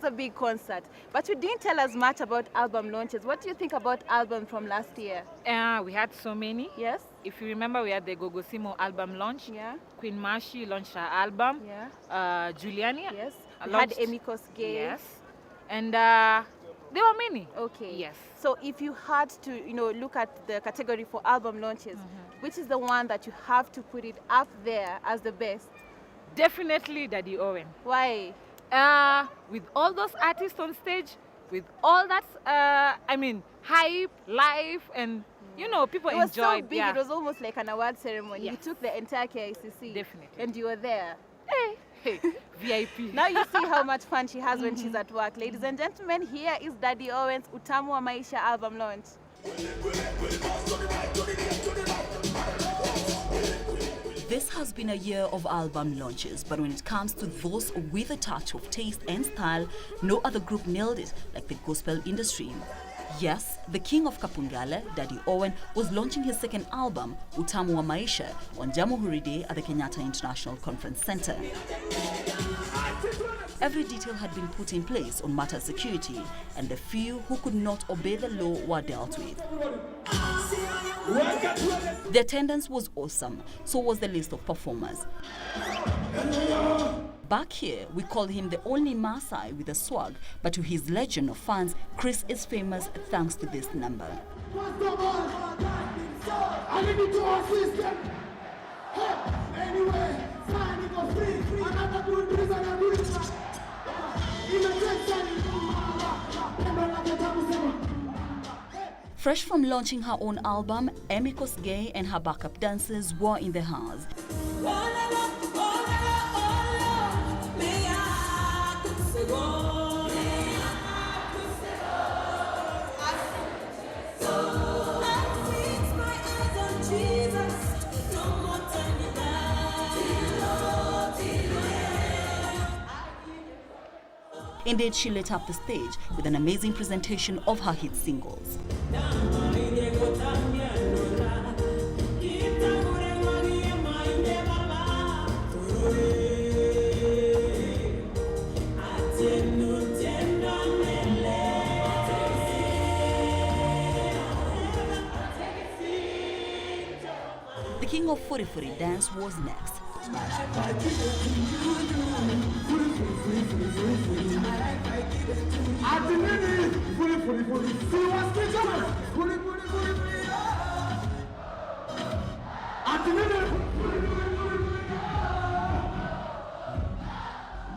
It's a big concert, but you didn't tell us much about album launches. What do you think about album from last year? We had so many. Yes? If you remember, we had the Gogosimo album launch. Yeah. Queen Mashi launched her album. Yeah. Giuliani. Yes. We launched. had Emikos Gay. Yes. And there were many. Okay. Yes. So if you had to, look at the category for album launches, which is the one that you have to put it up there as the best? Definitely Daddy Owen. Why? With all those artists on stage, with all that, hype, live, and people It was so enjoyed. big, Yeah. it was almost like an award ceremony. Yes. You took the entire KICC. Definitely. And you were there. Hey, VIP. Now you see how much fun she has when she's at work. Ladies and gentlemen, here is Daddy Owen's Utamu wa Maisha album launch. This has been a year of album launches, but when it comes to those with a touch of taste and style, no other group nailed it like the gospel industry. Yes, the king of Kapungale, Daddy Owen, was launching his second album, Utamu wa Maisha, on Jamhuri Day at the Kenyatta International Conference Center. Every detail had been put in place on matter security, and the few who could not obey the law were dealt with. The attendance was awesome, so was the list of performers. Back here, we call him the only Maasai with a swag, but to his legion of fans, Chris is famous thanks to this number. Fresh from launching her own album, Emikos Gay and her backup dancers were in the house. Indeed, she lit up the stage with an amazing presentation of her hit singles. The king of Furi Furi dance was next.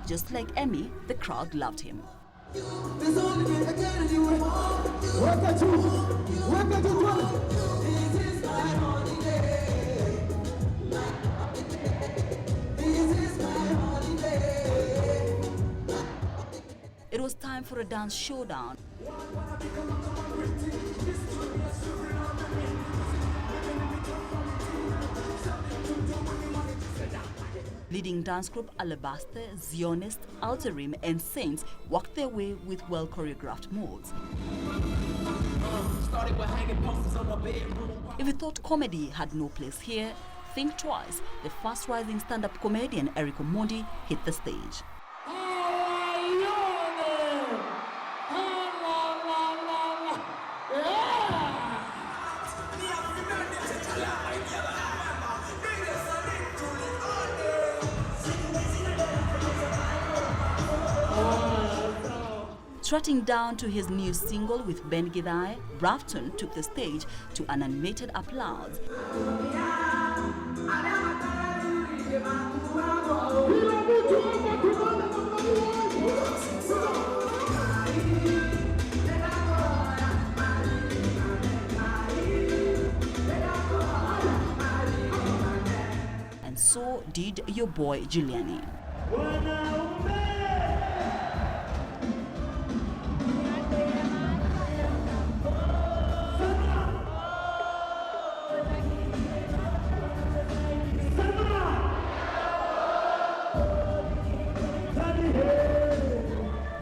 Just like Emmy, the crowd loved him. It was time for a dance showdown. Leading dance group Alabaster, Zionist, Alterim, and Saints walked their way with well-choreographed moves. If you thought comedy had no place here, think twice. The fast-rising stand-up comedian Eric Omondi hit the stage. Strutting down to his new single with Ben Gidai, Brafton took the stage to an animated applause. And so did your boy Giuliani.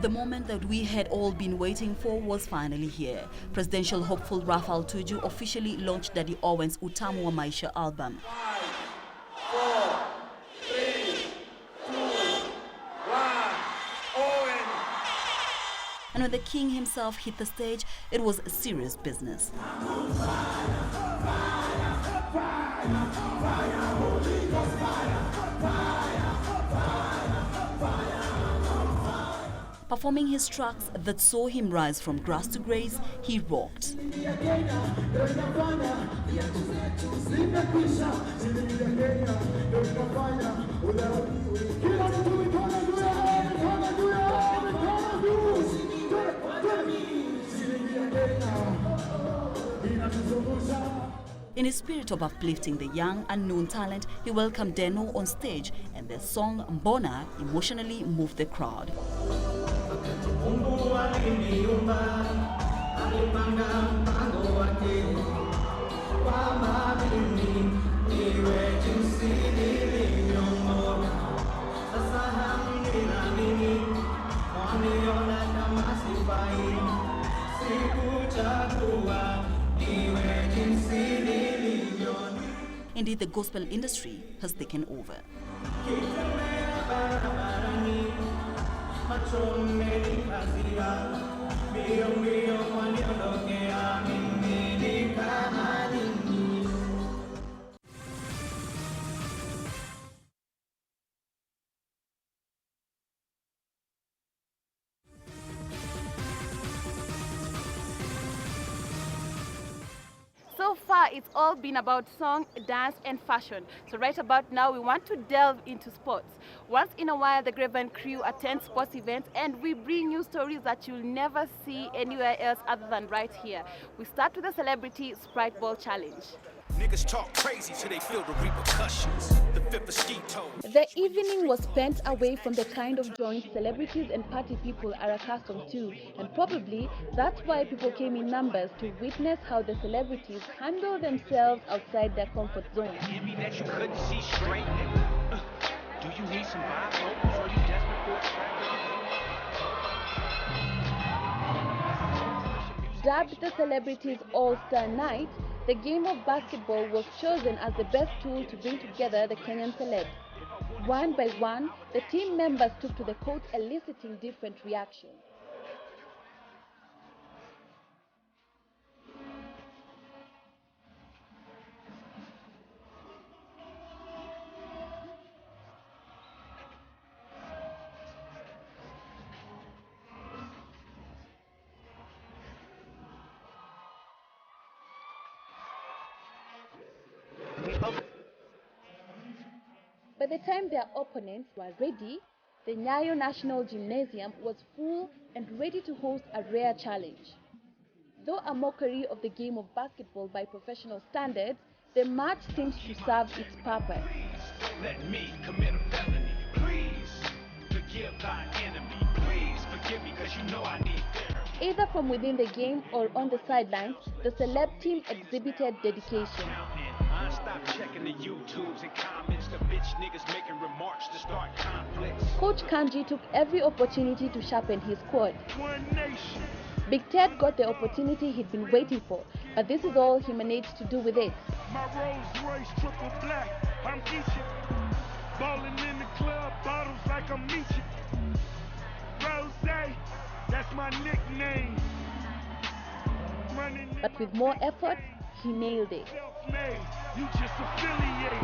The moment that we had all been waiting for was finally here. Presidential hopeful Raphael Tuju officially launched Daddy Owen's Utamu wa Maisha album. 5, 4, 3, 2, 1, Owen And when the king himself hit the stage, it was serious business. Performing his tracks that saw him rise from grass to grace, he rocked. In his spirit of uplifting the young, unknown talent, he welcomed Deno on stage, and their song Mbona emotionally moved the crowd. Indeed, the gospel industry has taken over. So far, it's all been about song, dance, and fashion. So right about now, we want to delve into sports. Once in a while, the Graven crew attends sports events, and we bring you stories that you'll never see anywhere else other than right here. We start with the Celebrity Sprite Ball Challenge. Niggas talk crazy till they feel the repercussions. The fifth of ski toe. The evening was spent away from the kind of joints celebrities and party people are accustomed to, and probably that's why people came in numbers to witness how the celebrities handle themselves outside their comfort zone. Give me that you couldn't see straight. Do you need some bifocals or you desperate for a Dubbed the Celebrities All-Star Night, the game of basketball was chosen as the best tool to bring together the Kenyan celebs. One by one, the team members took to the court, eliciting different reactions. By the time their opponents were ready, the Nyayo National Gymnasium was full and ready to host a rare challenge. Though a mockery of the game of basketball by professional standards, the match seemed to serve its purpose. Let me commit a felony. Please forgive thy enemy. Please forgive me because you know I need therapy. Either from within the game or on the sidelines, the celeb team exhibited dedication. I stop checking the YouTubes and comments. The bitch niggas making remarks to start conflicts. Coach Kanji took every opportunity to sharpen his squad. One nation. Big Ted got the opportunity he'd been waiting for, but this is all he managed to do with it. My Rolls Royce triple black, I'm Easha. Ballin' in the club, bottles like I'm Misha. Rose, that's my nickname. But with more effort, he nailed it. Self-made, you just affiliated.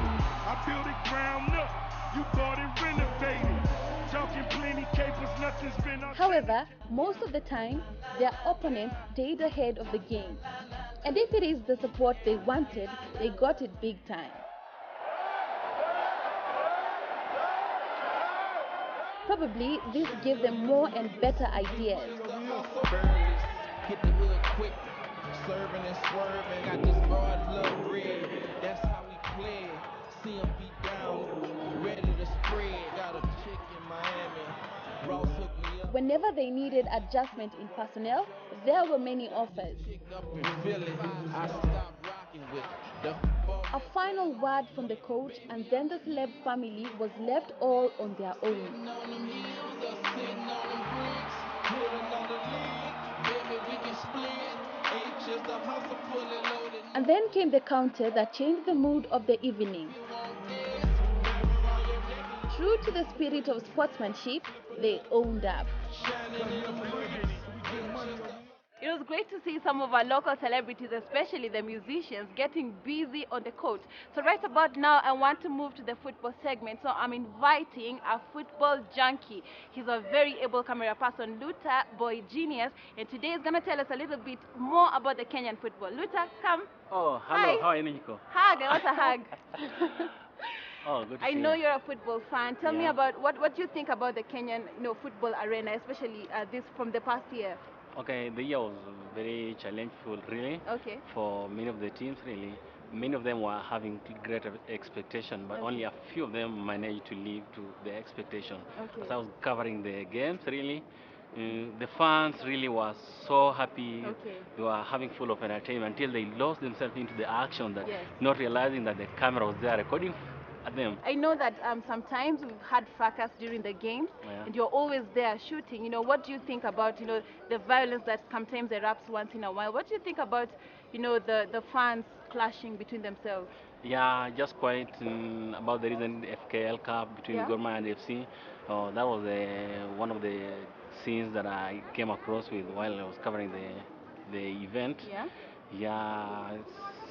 I built it ground up, you bought it renovated. Talking plenty capers, nothing's been on. However, most of the time, their opponents stayed ahead of the game. And if it is the support they wanted, they got it big time. Probably this gave them more and better ideas. Hit the hood quick, serving and swerving. Got this broad little red, that's how we play. See him beat down, ready to spread. Got a chick in Miami, Ross hooked me up. Whenever they needed adjustment in personnel, there were many offers. Up in Philly, I stopped rocking with the A final word from the coach, and then the celeb family was left all on their own. And then came the counter that changed the mood of the evening. True to the spirit of sportsmanship, they owned up. was great to see some of our local celebrities, especially the musicians, getting busy on the court. So right about now, I want to move to the football segment. So I'm inviting a football junkie. He's a very able camera person, Luther Boy Genius, and today he's going to tell us a little bit more about the Kenyan football. Luther, come. Oh, hello. Hi. How are you, Nico? Hug. I want a hug. Oh, good to I see know you. you're a football fan. Tell me Yeah. about what you think about the Kenyan football arena, especially this from the past year. Okay, the year was very challengeful, really, Okay. for many of the teams, really. Many of them were having great expectation, but only a few of them managed to live to the expectation. Okay. As I was covering the games, really, the fans really were so happy. Okay. They were having full of entertainment until they lost themselves into the action, that Yes. not realizing that the camera was there recording at them. I know that sometimes we've had fracas during the games, Yeah. and you're always there shooting. What do you think about the violence that sometimes erupts once in a while? What do you think about the fans clashing between themselves? Yeah, just quite about the recent FKL Cup between Yeah. Gor Mahia and FC. That was one of the scenes that I came across with while I was covering the event. Yeah. Yeah,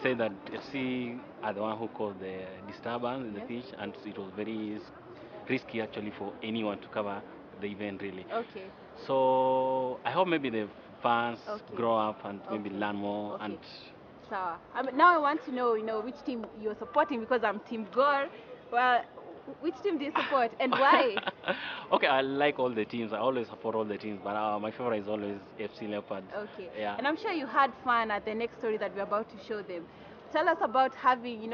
say that FC are the one who caused the disturbance in the Yes. pitch, and it was very risky actually for anyone to cover the event, really. Okay. So I hope maybe the fans Okay. grow up and maybe Okay. learn more Okay. and. So now I want to know, which team you're supporting, because I'm Team Gor. Well, which team do you support and why? Okay, I like all the teams. I always support all the teams, but my favorite is always FC Leopard. Okay. Yeah. And I'm sure you had fun at the next story that we're about to show them. Tell us about having,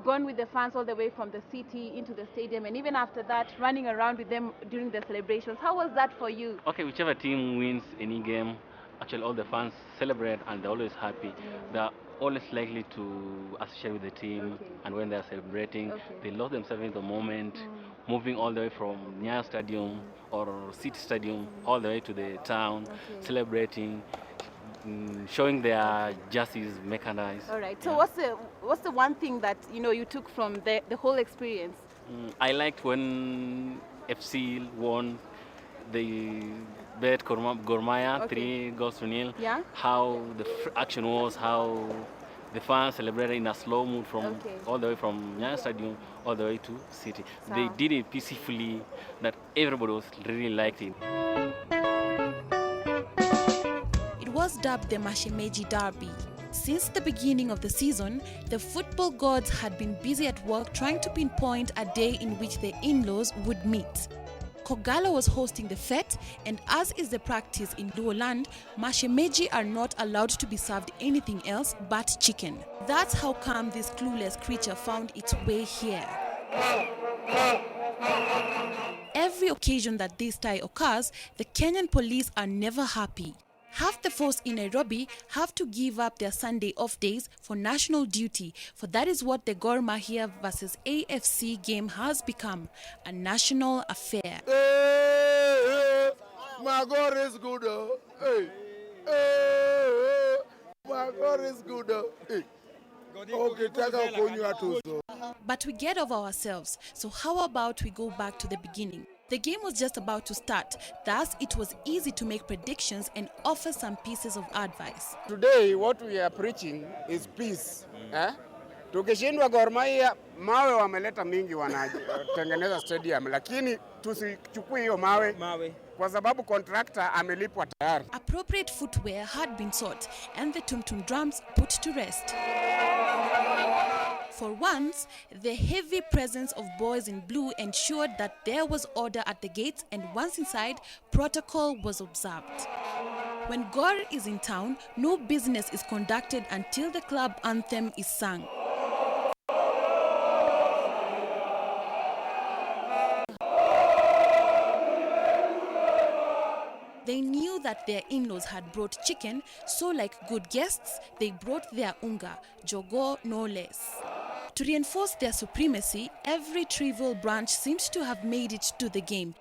gone with the fans all the way from the city into the stadium, and even after that, running around with them during the celebrations. How was that for you? Okay, whichever team wins any game, actually all the fans celebrate and they're always happy. They're always likely to associate with the team, Okay. and when they're celebrating, Okay. they lost themselves in the moment, moving all the way from Nyayo Stadium or City Stadium all the way to the town, Okay. celebrating, showing their jerseys mechanized. All right. So Yeah. what's the one thing that you took from the whole experience? I liked when FC won the bet Gor Mahia Okay. 3-0. Yeah. How the action was, how the fans celebrated in a slow mood from Okay. all the way from Nyayo Stadium all the way to City. They Sawa. did it peacefully, that everybody was really liked it. It was dubbed the Mashemeji Derby. Since the beginning of the season, the football gods had been busy at work trying to pinpoint a day in which the in-laws would meet. Kogalo was hosting the fete, and as is the practice in Luo land, Mashemeji are not allowed to be served anything else but chicken. That's how come this clueless creature found its way here. Every occasion that this tie occurs, the Kenyan police are never happy. Half the force in Nairobi have to give up their Sunday off days for national duty, for that is what the Gor Mahia versus AFC game has become, a national affair. Hey, my God is good. Hey, hey, my God is good. Hey. Okay, taka kunywa tu so. But we get over ourselves, so how about we go back to the beginning? The game was just about to start, thus it was easy to make predictions and offer some pieces of advice. Today what we are preaching is peace. Tukishindwa Gor Mahia, mawe wameleta mingi wanatengeneza stadium, lakini tusichukue hiyo mawe kwa sababu contractor amelipwa tayari. Appropriate footwear had been sought and the tum-tum drums put to rest. For once, the heavy presence of boys in blue ensured that there was order at the gates, and once inside, protocol was observed. When Gor is in town, no business is conducted until the club anthem is sung. They knew that their in-laws had brought chicken, so like good guests, they brought their unga, jogo no less. To reinforce their supremacy, every trivial branch seems to have made it to the game.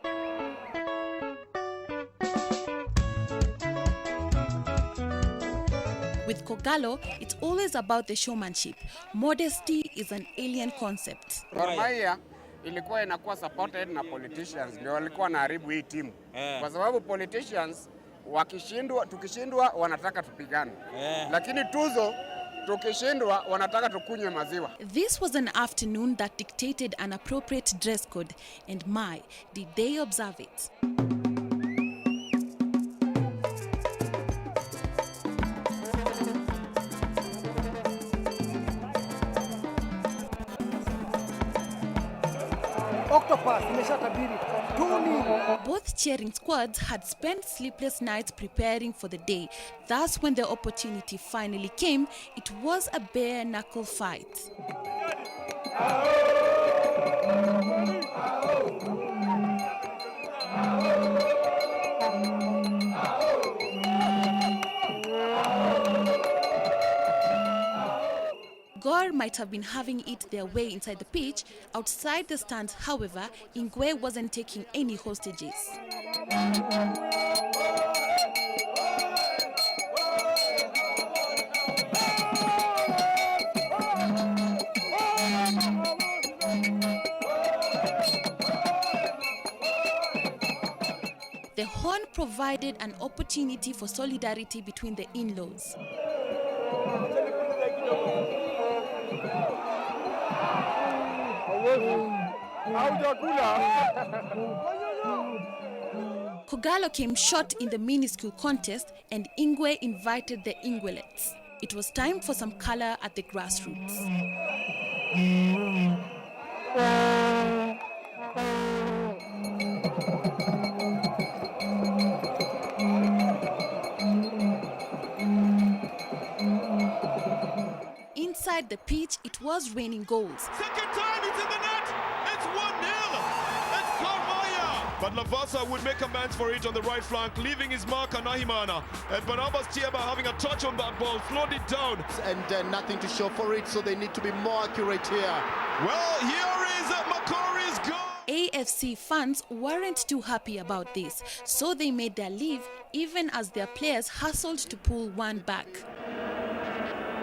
With Kogalo, it's always about the showmanship. Modesty is an alien concept. Gor Mahia ilikuwa inakuwa supported na politicians, ndio walikuwa wanaharibu hii timu. Kwa sababu politicians tukishindwa wanataka tupigane. Lakini tuzo tukishindwa wanataka tukunywe maziwa. This was an afternoon that dictated an appropriate dress code, and my, did they observe it. Both cheering squads had spent sleepless nights preparing for the day. Thus, when the opportunity finally came, it was a bare-knuckle fight. Gor might have been having it their way inside the pitch. Outside the stands, however, Ingwe wasn't taking any hostages. The horn provided an opportunity for solidarity between the in-laws. Kogalo came short in the minuscule contest, and Ingwe invited the Ingwelets. It was time for some color at the grassroots. Inside the pitch, it was raining goals. Second time it's in the net. It's 1-0. It's Kormaya. But Lavasa would make amends for it on the right flank, leaving his mark on Nahimana. And Barnabas Tieba having a touch on that ball, slowed it down. And nothing to show for it, so they need to be more accurate here. Well, here is Makori's goal. AFC fans weren't too happy about this, so they made their leave even as their players hustled to pull one back.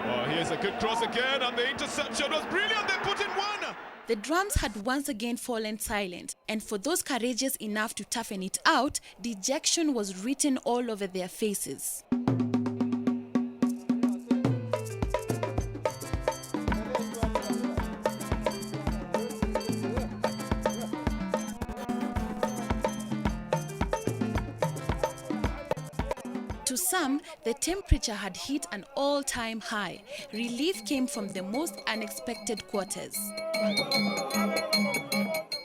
Oh, here's a good cross again, and the interception was brilliant. They put in one. The drums had once again fallen silent, and for those courageous enough to toughen it out, dejection was written all over their faces. To some, the temperature had hit an all-time high. Relief came from the most unexpected quarters.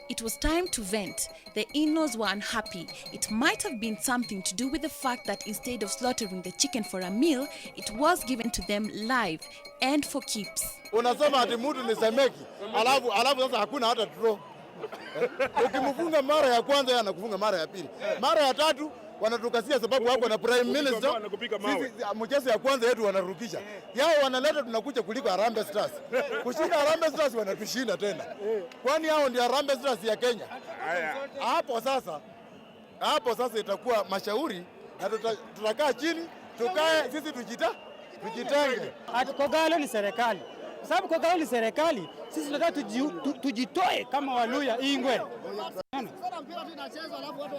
It was time to vent. The in-laws were unhappy. It might have been something to do with the fact that instead of slaughtering the chicken for a meal, it was given to them live and for keeps. Unasema ati mtu ni semeki, alafu sasa hakuna hata draw. Ukimfunga mara ya kwanza yeye anakufunga mara ya pili. Mara ya tatu wanatukasia sababu wako na prime minister. Sisi mchezo ya kwanza yetu wanarukisha. Yao wanaleta tunakuja kuliko Harambee Stars. Kushinda Harambee Stars wanatushinda tena. Kwani hao ndio Harambee Stars ya Kenya. Hapo sasa itakuwa mashauri na tutakaa chini tukae sisi tujitange. Kogalo ni serikali. Kwa sababu Kogalo ni serikali, sisi tunataka tujitoe kama Waluya Ingwe.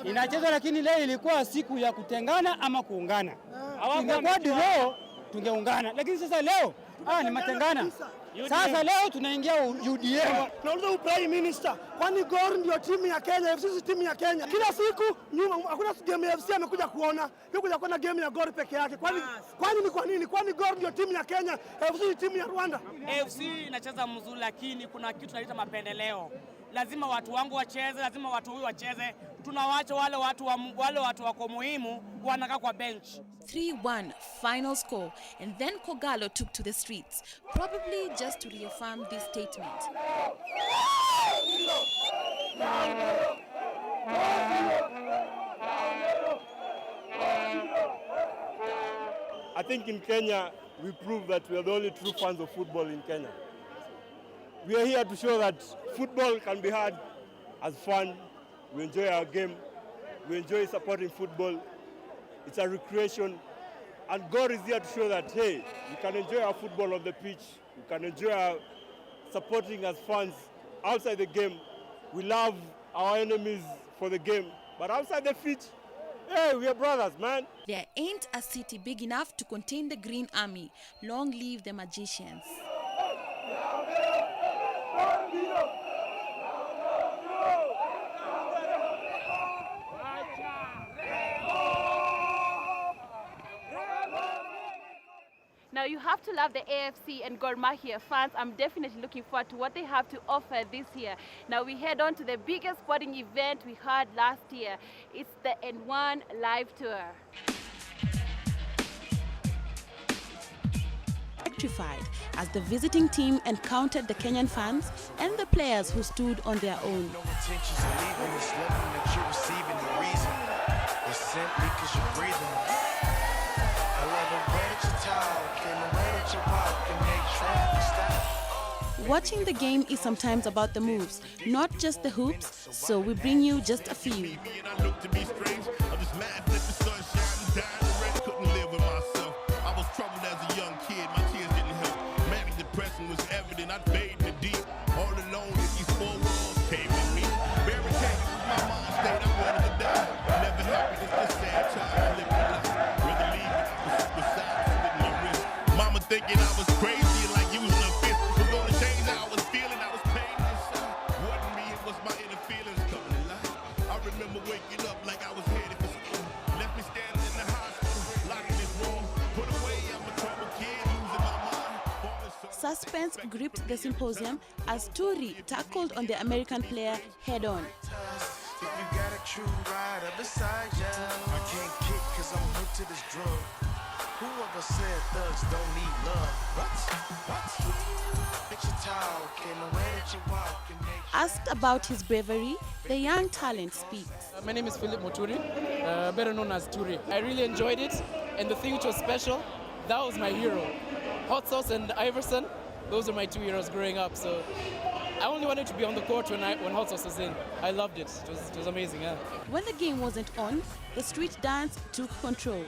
Inachezwa lakini leo ilikuwa siku ya kutengana ama kuungana. Ingekuwa draw tungeungana, lakini sasa leo ni matengana. Sasa leo tunaingia UDM. Nauliza Prime Minister, kwani Gor ndio timu ya Kenya, FC si timu ya Kenya? Kila siku nyuma hakuna game ya FC amekuja kuona. Yuko kuona game ya Gor peke yake. Kwani ni kwa nini? Kwani Gor ndio timu ya Kenya, FC si timu ya Rwanda? FC inacheza mzuri lakini kuna kitu tunaita mapendeleo. Lazima watu wangu wacheze, lazima watu huyu wacheze. Tunawacha wale watu wako muhimu wanakaa kwa bench. 3-1 final score, and then Kogalo took to the streets, probably just to reaffirm this statement. I think in Kenya we prove that we are the only true fans of football in Kenya. We are here to show that football can be had as fun. We enjoy our game. We enjoy supporting football. It's a recreation. And God is here to show that, hey, we can enjoy our football on the pitch. We can enjoy our supporting as fans outside the game. We love our enemies for the game. But outside the pitch, Hey, we are brothers, man. There ain't a city big enough to contain the Green Army. Long live the magicians. Now you have to love the AFC and Gor Mahia fans. I'm definitely looking forward to what they have to offer this year. Now we head on to the biggest sporting event we had last year. It's the N1 Live Tour. Electrified as the visiting team encountered the Kenyan fans and the players who stood on their own. No intentions of leaving, it's loving that you're receiving the reason. It's simply because you're breathing. I love the way that you talk and the way that you walk and make traffic stop. Watching the game is sometimes about the moves, not just the hoops, so we bring you just a few. Was evident, I bathed in the deep. All alone, if these four walls came with me. Barricaded was my mind state, I wanted to die. Never happy, it's the sad time I live my life. Rather leave it, I was suicide, slit my wrist. Mama thinking I was crazy, like using a fist. Was gonna change how I was feeling, I was pain inside. Wasn't me, it was my inner feelings coming to life. I remember waking up like I was headed for school. Left me standing in the hospital, locked in this room. Put away, I'm a troubled kid, losing my mind. Suspense gripped the symposium as Turi tackled on the American player head-on. If you got a true rider beside ya, I can't kick cause I'm hooked to this drug. Whoever said thugs don't need love. What? Bitch, you talk and the way that you walk and make. Asked about his bravery, the young talent speaks. My name is Philip Muturi, better known as Turi. I really enjoyed it, and the thing which was special, that was my hero. Hot Sauce and Iverson, those are my two heroes growing up. So I only wanted to be on the court when Hot Sauce was in. I loved it. It was amazing. Yeah. When the game wasn't on, the street dance took control.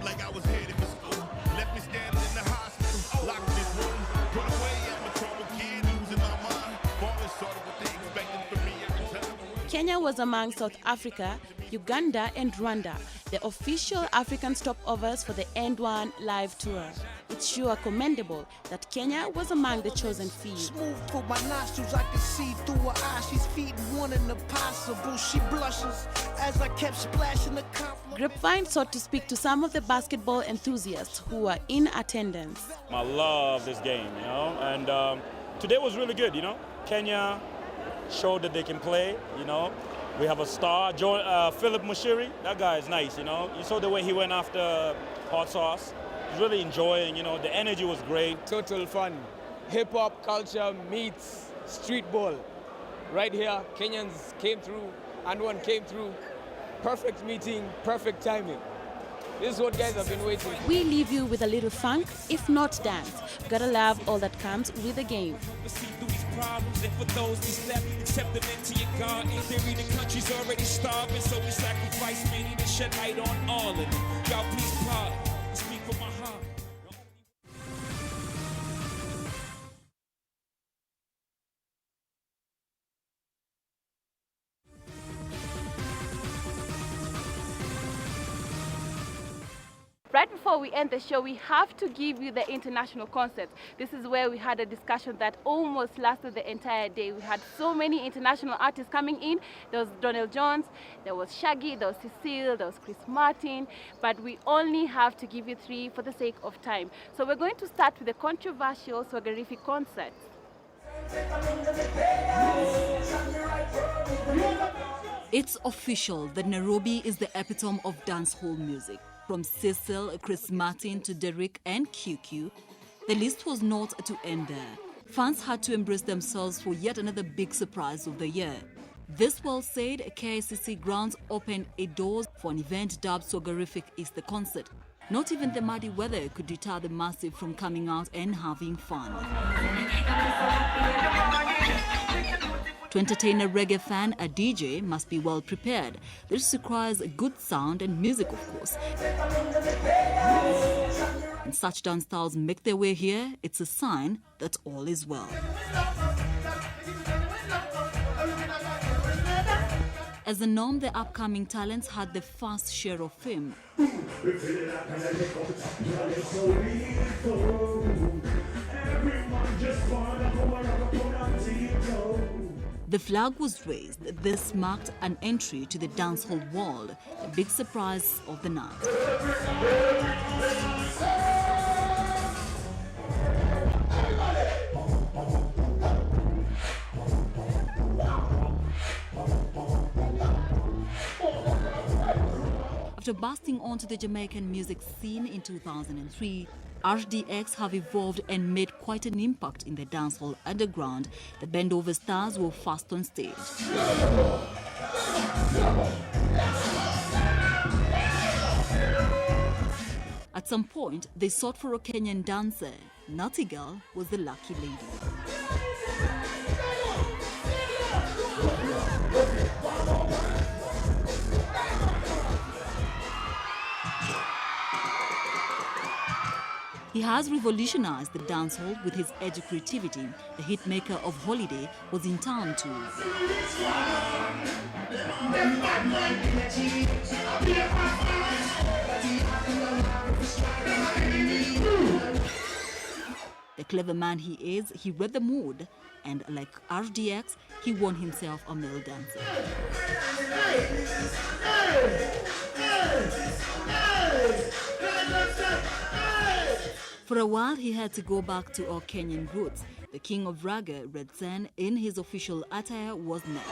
Like I was headed for school. Left me standing in the hospital, locked in this room. Put away, I'm a troubled kid, losing my mind. Falling short of what they expected from me at the time. Kenya was among South Africa, Uganda and Rwanda, the official African stopovers for the N1 Live Tour. It's sure commendable that Kenya was among the chosen few. Smooth through my nostrils, I can see through her eyes. She's feeding one in the possible. She blushes as I kept splashing the compliment. Grapevine sought to speak to some of the basketball enthusiasts who were in attendance. I love this game, and today was really good, Kenya showed that they can play, We have a star, Philip Mushiri. That guy is nice, You saw the way he went after Hot Sauce. He's really enjoying, the energy was great. Total fun. Hip-hop culture meets street ball. Right here, Kenyans came through, and one came through. Perfect meeting, perfect timing. This is what guys have been waiting. We leave you with a little funk, if not dance. Gotta love all that comes with the game. Problems, and for those who's left, accept them into your garden. In theory, the country's already starving, so we sacrifice many to shed light on all of them. Y'all please pardon, speak from my heart. Right before we end the show, we have to give you the international concerts. This is where we had a discussion that almost lasted the entire day. We had so many international artists coming in. There was Donald Jones, there was Shaggy, there was Cecile, there was Chris Martin, but we only have to give you 3 for the sake of time. So we're going to start with the controversial Swaggerific concert. It's official that Nairobi is the epitome of dancehall music. From Cecil, Chris Martin to Derek and QQ, the list was not to end there. Fans had to embrace themselves for yet another big surprise of the year. This well said, KICC grounds opened its doors for an event dubbed Swaggerific is the concert. Not even the muddy weather could deter the massive from coming out and having fun. To entertain a reggae fan, a DJ must be well prepared. This requires a good sound and music, of course. When such dance styles make their way here, it's a sign that all is well. As a norm, the upcoming talents had the first share of fame. The flag was raised. This marked an entry to the dancehall world, a big surprise of the night. After busting onto the Jamaican music scene in 2003, RDX have evolved and made quite an impact in the dancehall underground. The Bendover Stars were first on stage. At some point, they sought for a Kenyan dancer. Natty Girl was the lucky lady. He has revolutionized the dancehall with his edgy creativity. The hitmaker of Holiday was in town too. The clever man he is, he read the mood, and like RDX, he won himself a male dancer. For a while, he had to go back to our Kenyan roots. The king of Raga, Red Sen, in his official attire, was next.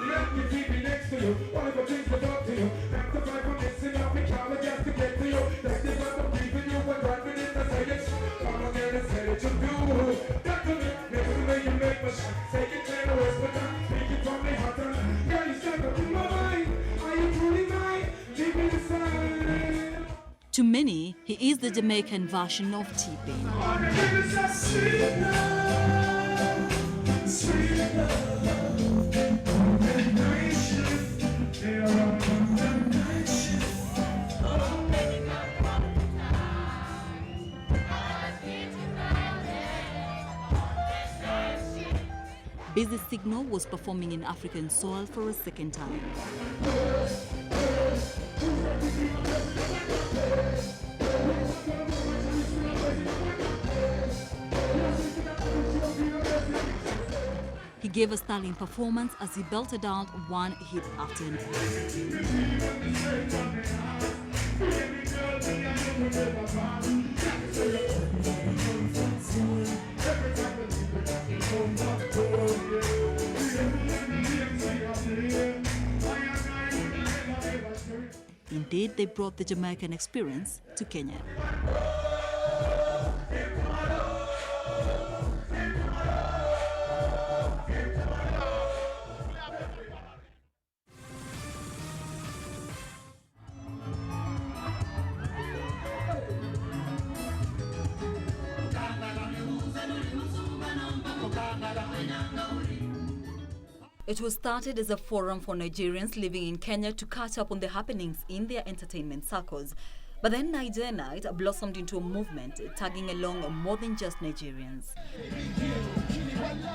Let me keep me next to you. All of the things to talk to you. Back to five from missing out. Me can't just to get to you. That's the part of keeping you and driving in the silence. Come on, get and say it to do. That to me, never the way you make me shine. Take it to the west, but I'm speaking from the heart. Girl, you stuck up in my mind. Are you truly mine? Keep me the sign. To many, he is the Jamaican version of T-Pain. Busy Signal was performing in African soil for a second time. He gave a sterling performance as he belted out one hit after another. Indeed, they brought the Jamaican experience to Kenya. It was started as a forum for Nigerians living in Kenya to catch up on the happenings in their entertainment circles. But then Niger Night blossomed into a movement, tagging along more than just Nigerians.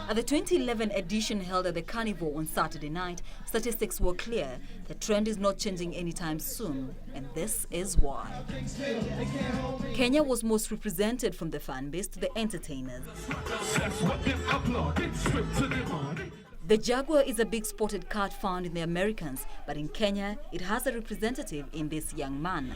At the 2011 edition held at the Carnival on Saturday night, statistics were clear. The trend is not changing anytime soon, and this is why. Kenya was most represented from the fan base to the entertainers. The Jaguar is a big spotted cat found in the Americans, but in Kenya, it has a representative in this young man.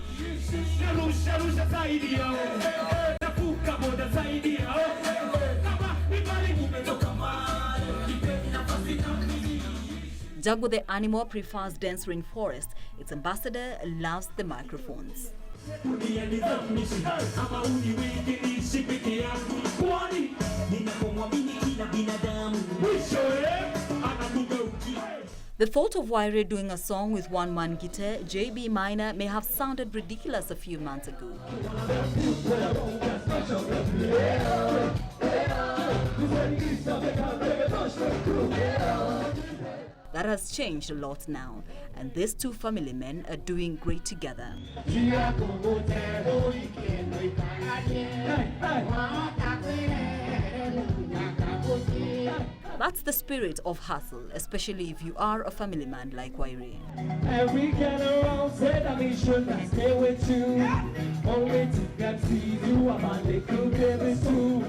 Jaguar the animal prefers dense rainforest. Its ambassador loves the microphones. The thought of Waire doing a song with one-man guitar, JB Minor, may have sounded ridiculous a few months ago. That has changed a lot now, and these two family men are doing great together. That's the spirit of hustle, especially if you are a family man like Wairi. Every girl around said I mean should I stay with you? Only thing that sees you, I'm a little baby too.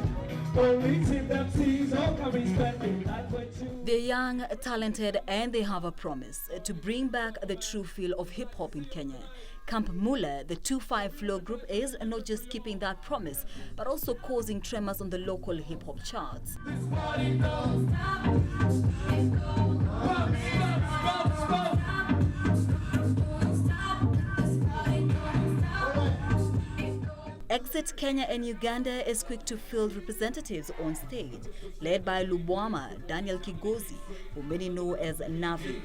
Only thing that sees, how can we spend the night with you? They're young, talented, and they have a promise to bring back the true feel of hip-hop in Kenya. Camp Mula, the 2-5 flow group, is not just keeping that promise, but also causing tremors on the local hip-hop charts. Exit Kenya and Uganda is quick to field representatives on stage, led by Lubwama Daniel Kigozi, who many know as Navi.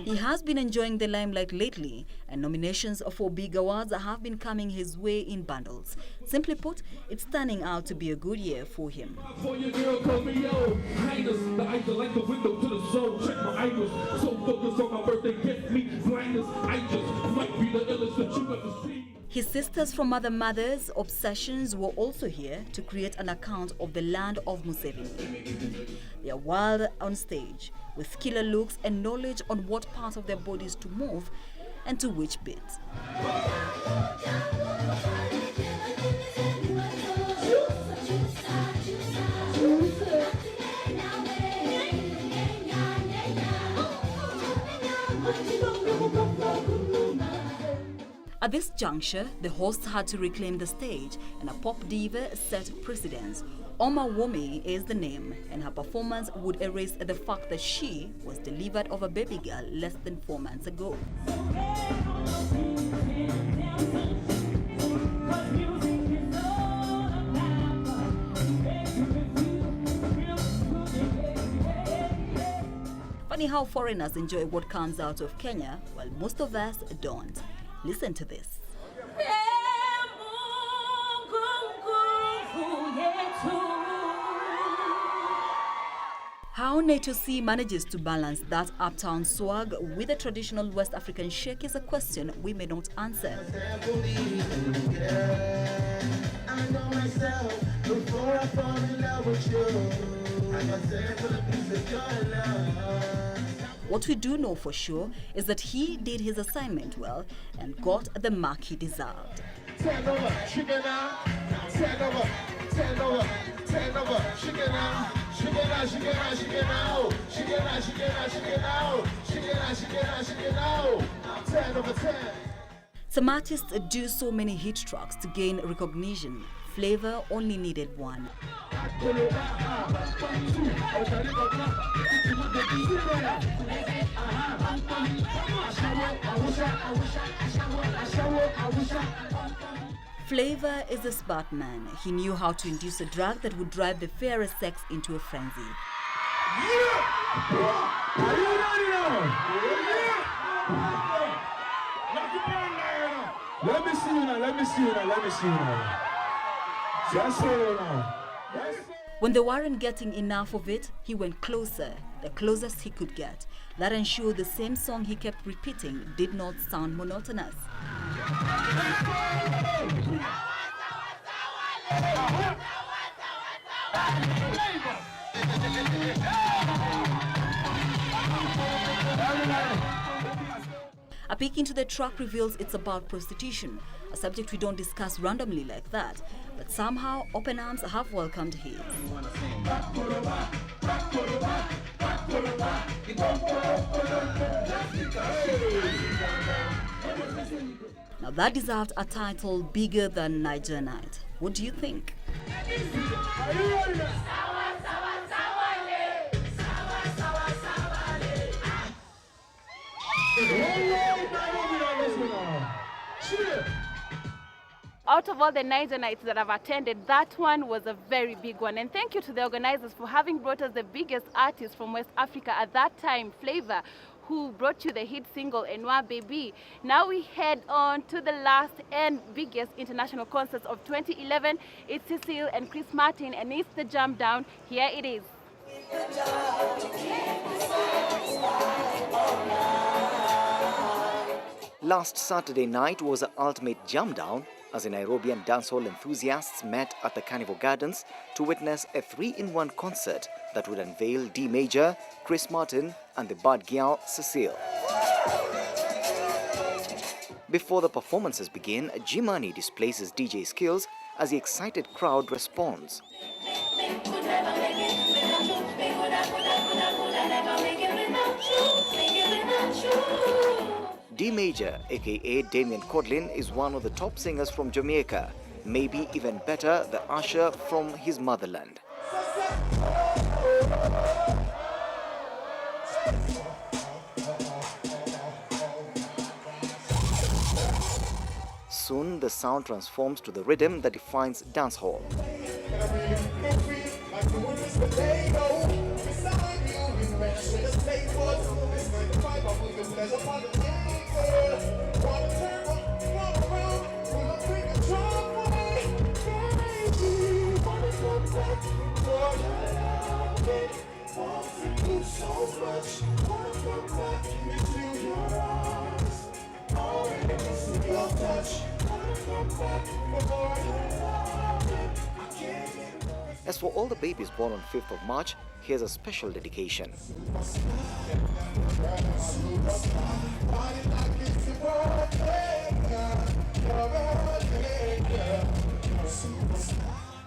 He has been enjoying the limelight lately, and nominations for big awards have been coming his way in bundles. Simply put, it's turning out to be a good year for him. For your girl, call me yo, highness. The eyes are like the window to the soul. Check my iris. So focused on my birthday, get me blindness. I just might be the illest that you ever seen. His sisters from other mothers' obsessions were also here to create an account of the land of Museveni. They are wild on stage, with killer looks and knowledge on what part of their bodies to move and to which bit. At this juncture, the hosts had to reclaim the stage, and a pop diva set precedence. Oma Womi is the name, and her performance would erase the fact that she was delivered of a baby girl less than 4 months ago. Funny how foreigners enjoy what comes out of Kenya, while most of us don't. Listen to this. How Nato C manages to balance that uptown swag with a traditional West African shake is a question we may not answer. I know myself before I fall in love with you. I'm a sample of piece of your love. What we do know for sure is that he did his assignment well and got the mark he deserved. Turn over, sugar now. Turn over, turn over, turn over, sugar now. Sugar now, sugar now, sugar now. Sugar now, sugar now, sugar now. Sugar now, sugar now, sugar now. Turn over, turn. Some artists do so many hit tracks to gain recognition. Flavor only needed one. Flavor is a smart man. He knew how to induce a drug that would drive the fairest sex into a frenzy. Are you ready now? Let me see you now, let me see you now, let me see you now. Just follow now. When they weren't getting enough of it, he went closer, the closest he could get. That ensured the same song he kept repeating did not sound monotonous. A peek into the track reveals it's about prostitution, a subject we don't discuss randomly like that, but somehow open arms have welcomed his. Now that deserved a title bigger than Niger Night. What do you think? Are you ready now? Out of all the Niger Nights that I've attended, that one was a very big one. And thank you to the organizers for having brought us the biggest artist from West Africa at that time, Flavor, who brought you the hit single, Enwa Baby. Now we head on to the last and biggest international concerts of 2011. It's Cecile and Chris Martin, and it's the Jump Down. Here it is. Last Saturday night was the ultimate jam down as the Nairobian dancehall enthusiasts met at the Carnival Gardens to witness a 3-in-1 concert that would unveil D Major, Chris Martin and the bad girl Cecile. Before the performances begin, G-Money displays his DJ skills as the excited crowd responds. D Major, aka Damien Codlin, is one of the top singers from Jamaica, maybe even better the usher from his motherland. Soon the sound transforms to the rhythm that defines dancehall. As for all the babies born on 5th of March, here's a special dedication.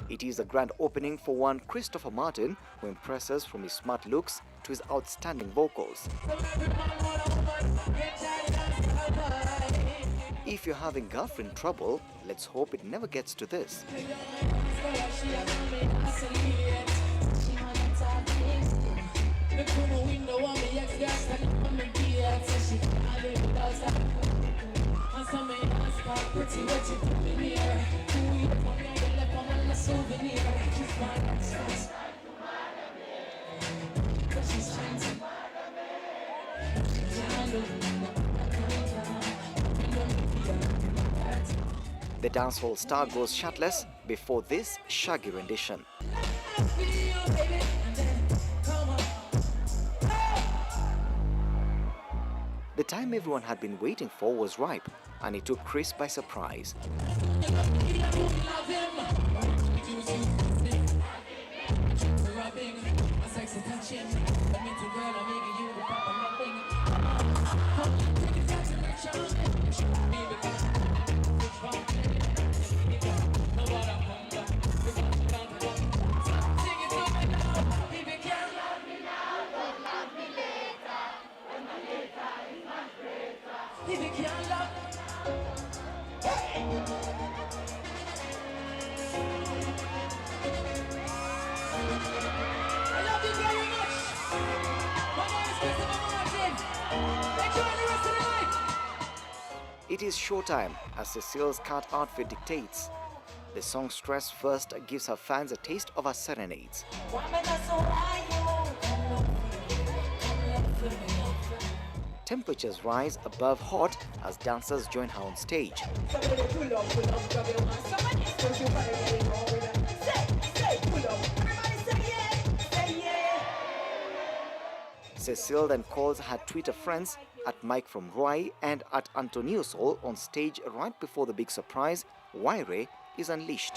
It is the grand opening for one Christopher Martin, who impresses from his smart looks to his outstanding vocals. If you're having girlfriend trouble, let's hope it never gets to this. The dancehall star goes shirtless before this shaggy rendition. The time everyone had been waiting for was ripe, and it took Chris by surprise. It is showtime, as Cecile's cat outfit dictates. The song Stress First gives her fans a taste of her serenades. Temperatures rise above hot as dancers join her on stage. Cecile then calls her Twitter friends at Mike from Roy and at Antonio Sol on stage right before the big surprise, Waire, is unleashed.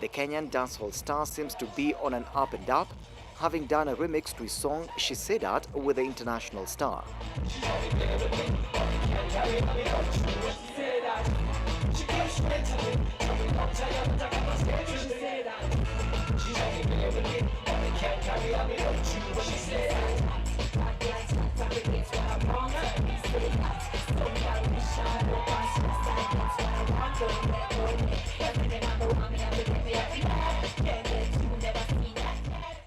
The Kenyan dancehall star seems to be on an up and up, having done a remix to his song She Said That with the international star.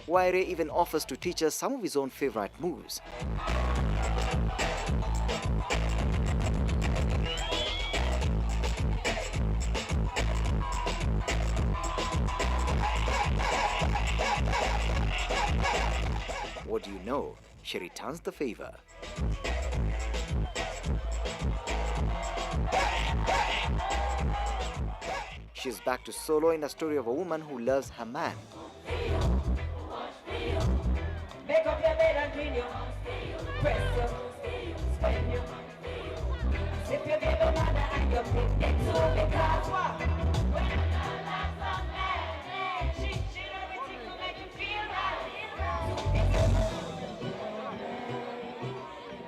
Waire even offers to teach us some of his own favorite moves. What do you know? She returns the favor. she's back to solo in a story of a woman who loves her man. Make up your bed and clean you. Press you. Spin you. If you give a mother and you pick it too, because what? When a girl loves a man, she do everything to make you feel right.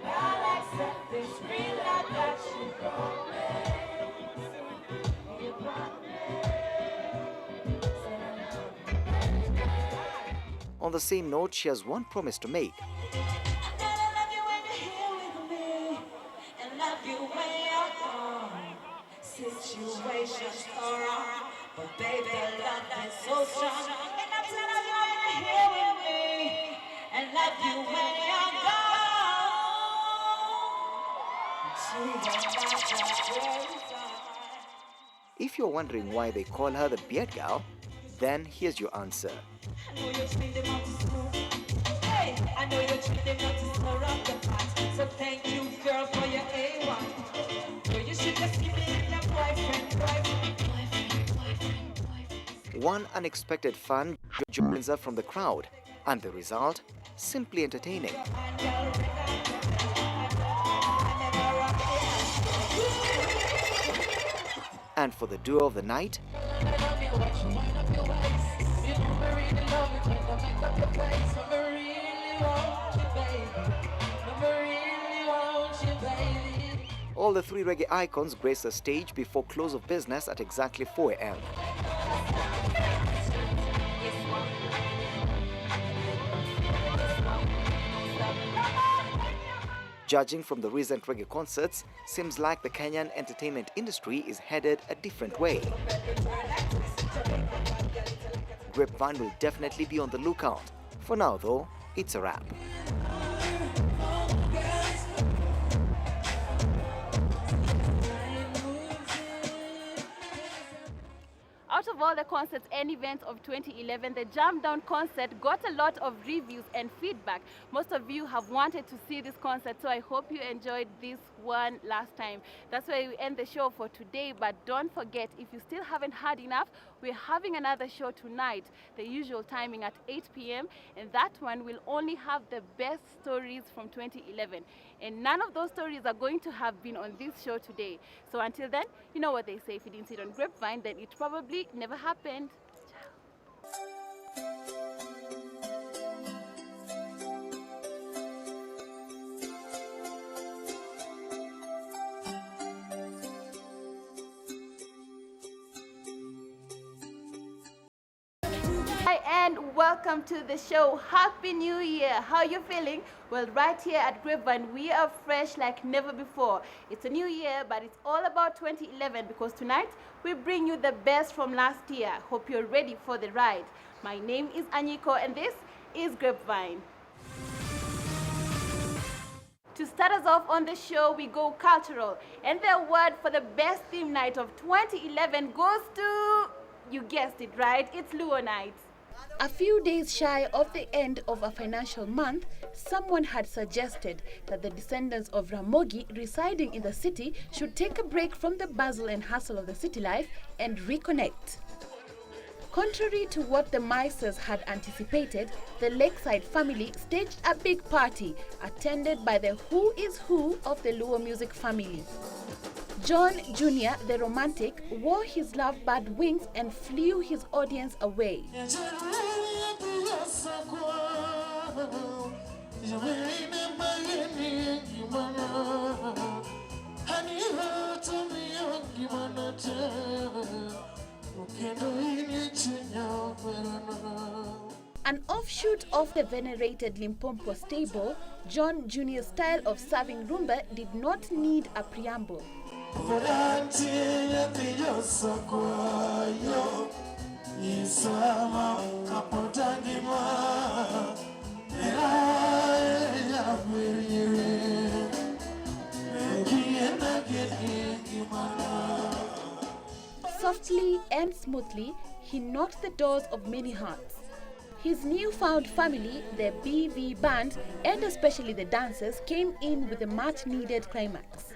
I'll accept this real life that she promised. You promised. On the same note, she has one promise to make. Situations are wrong, but baby, love is so strong. And I'm telling you when you're here with me, and love you when you're gone. If you're wondering why they call her the beard girl, then here's your answer. I know you're treating them to school. Hey, I know you're treating them to stir up the pot. So thank you, girl, for your A1. Girl, you should just keep it in your boyfriend. One unexpected fun joins her from the crowd, and the result, simply entertaining. And for the duo of the night, all the three reggae icons grace the stage before close of business at exactly 4 a.m. Judging from the recent reggae concerts, seems like the Kenyan entertainment industry is headed a different way. Grapevine will definitely be on the lookout. For now though, it's a wrap. Out of all the concerts and events of 2011, the Jam Down concert got a lot of reviews and feedback. Most of you have wanted to see this concert, so I hope you enjoyed this one last time. That's why we end the show for today, but don't forget, if you still haven't had enough, we're having another show tonight, the usual timing at 8 p.m. and that one will only have the best stories from 2011. And none of those stories are going to have been on this show today. So until then, you know what they say, if you didn't see it on Grapevine, then it probably never happened. Ciao. Hi and welcome to the show. Happy New Year. How are you feeling? Well, right here at Grapevine, we are fresh like never before. It's a new year, but it's all about 2011 because tonight we bring you the best from last year. Hope you're ready for the ride. My name is Anyiko and this is Grapevine. To start us off on the show, we go cultural. And the award for the best theme night of 2011 goes to, you guessed it right, it's Luo Night. A few days shy of the end of a financial month, someone had suggested that the descendants of Ramogi residing in the city should take a break from the bustle and hustle of the city life and reconnect. Contrary to what the Misers had anticipated, the Lakeside family staged a big party attended by the who is who of the Luo music family. John Jr., the romantic, wore his lovebird wings and flew his audience away. An offshoot of the venerated Limpopo stable, John Jr.'s style of serving rumba did not need a preamble. Softly and smoothly, he knocked the doors of many hearts. His newfound family, the BV Band, and especially the dancers, came in with a much-needed climax.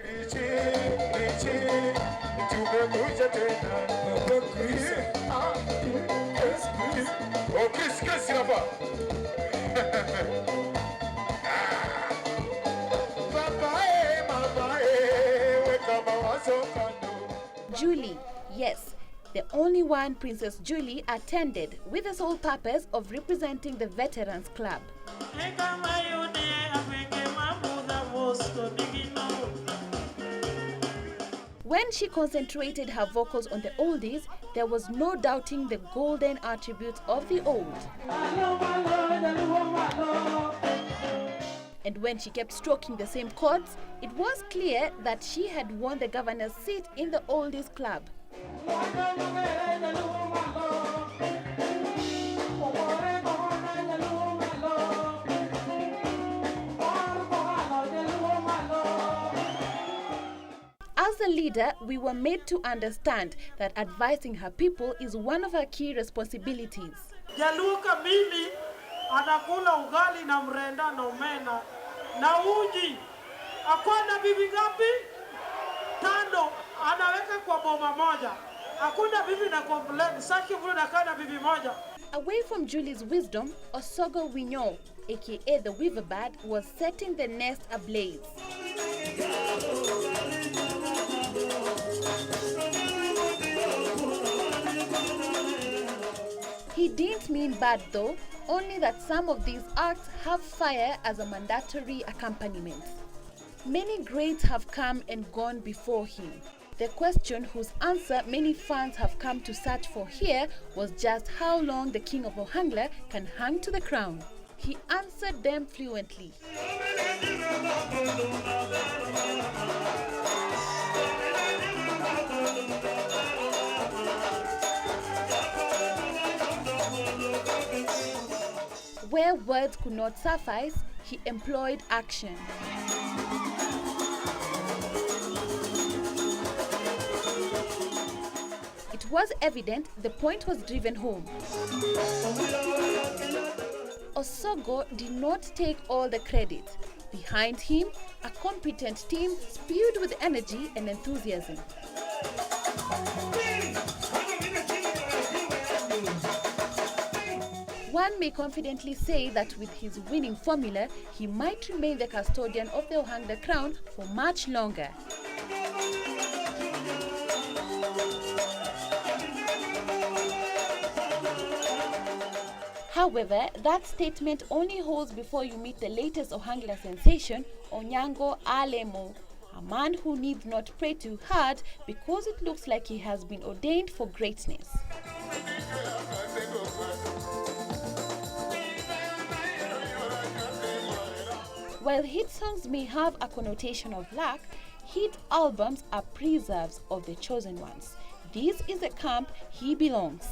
Julie, yes, the only one Princess Julie attended with the sole purpose of representing the Veterans Club. When she concentrated her vocals on the oldies, there was no doubting the golden attributes of the old. And when she kept stroking the same chords, it was clear that she had won the governor's seat in the oldies club. As a leader, we were made to understand that advising her people is one of her key responsibilities. Jaluo kamili anakula ugali na mrenda na omena na uji. Akona bibi ngapi? Tano. Anaweka kwa boma moja. Hakuna bibi na complain. Saki vile nakana bibi moja. Away from Julie's wisdom, Osogo Winyo, aka the Weaverbird, was setting the nest ablaze. He didn't mean bad though, only that some of these acts have fire as a mandatory accompaniment. Many greats have come and gone before him. The question whose answer many fans have come to search for here was just how long the King of Ohangla can hang to the crown. He answered them fluently. Where words could not suffice, he employed action. It was evident the point was driven home. Osogo did not take all the credit. Behind him, a competent team spewed with energy and enthusiasm. One may confidently say that with his winning formula, he might remain the custodian of the Ohangla crown for much longer. However, that statement only holds before you meet the latest Ohangla sensation, Onyango Alemo, a man who needs not pray too hard because it looks like he has been ordained for greatness. While hit songs may have a connotation of luck, hit albums are preserves of the chosen ones. This is the camp he belongs.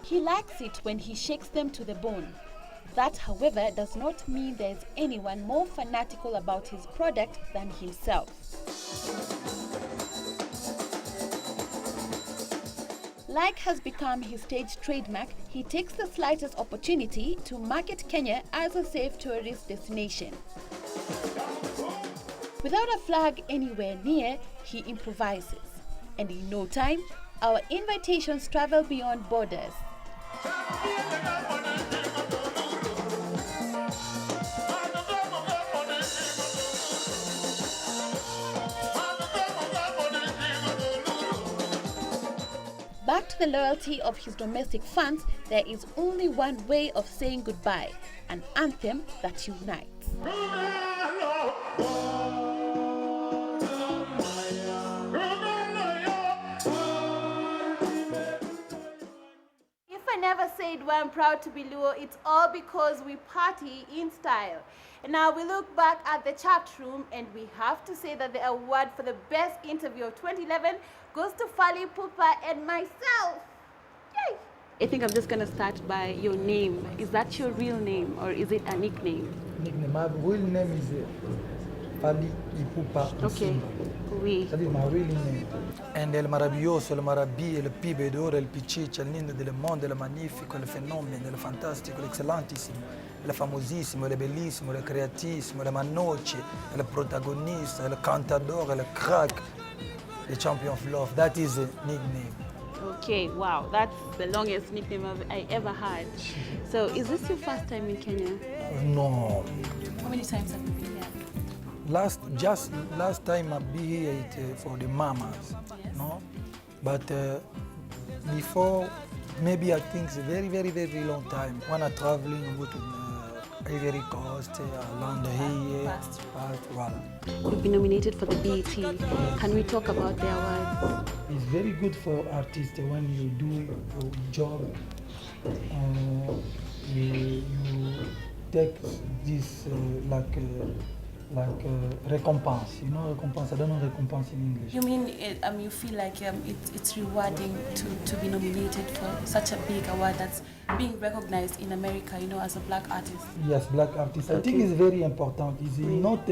He likes it when he shakes them to the bone. That, however, does not mean there is anyone more fanatical about his product than himself. Like has become his stage trademark, he takes the slightest opportunity to market Kenya as a safe tourist destination. Without a flag anywhere near, he improvises. And in no time, our invitations travel beyond borders. Back to the loyalty of his domestic fans, there is only one way of saying goodbye, an anthem that unites. If I never said why I'm proud to be Luo, it's all because we party in style. And now we look back at the chat room and we have to say that the award for the best interview of 2011 goes to Fally Ipupa and myself. Yay! I think I'm just going to start by your name. Is that your real name or is it a nickname? Nickname. My real name is Fally Ipupa Nsimba. Oui. That is my real name. And El Maravilloso, El Marabi, El Pibe d'Oro, El Pichicha, El Lindo del Mondo, El Magnifico, El Fenomeno, El Fantastico, El Excellentissimo, El Famosissimo, El Bellissimo, El Creatissimo, El Manoce, El Protagonista, El Cantador, El Crack, the Champion of Love. That is a nickname. Okay, wow, that's the longest nickname I ever had. So, is this your first time in Kenya? No. How many times have you been here? Last time I be here it, for the mamas, no? But before, maybe I think it's a very, very, very long time. When I traveling, I go to Ivory Coast, around here, past, voilà. You've been nominated for the BET. Can we talk about the awards? It's very good for artists when you do your job. You take this recompense. You know recompense? I don't know recompense in English. You mean you feel like it's rewarding to be nominated for such a big award that's being recognized in America, you know, as a black artist? Yes, black artist. I think it's very important. It's not.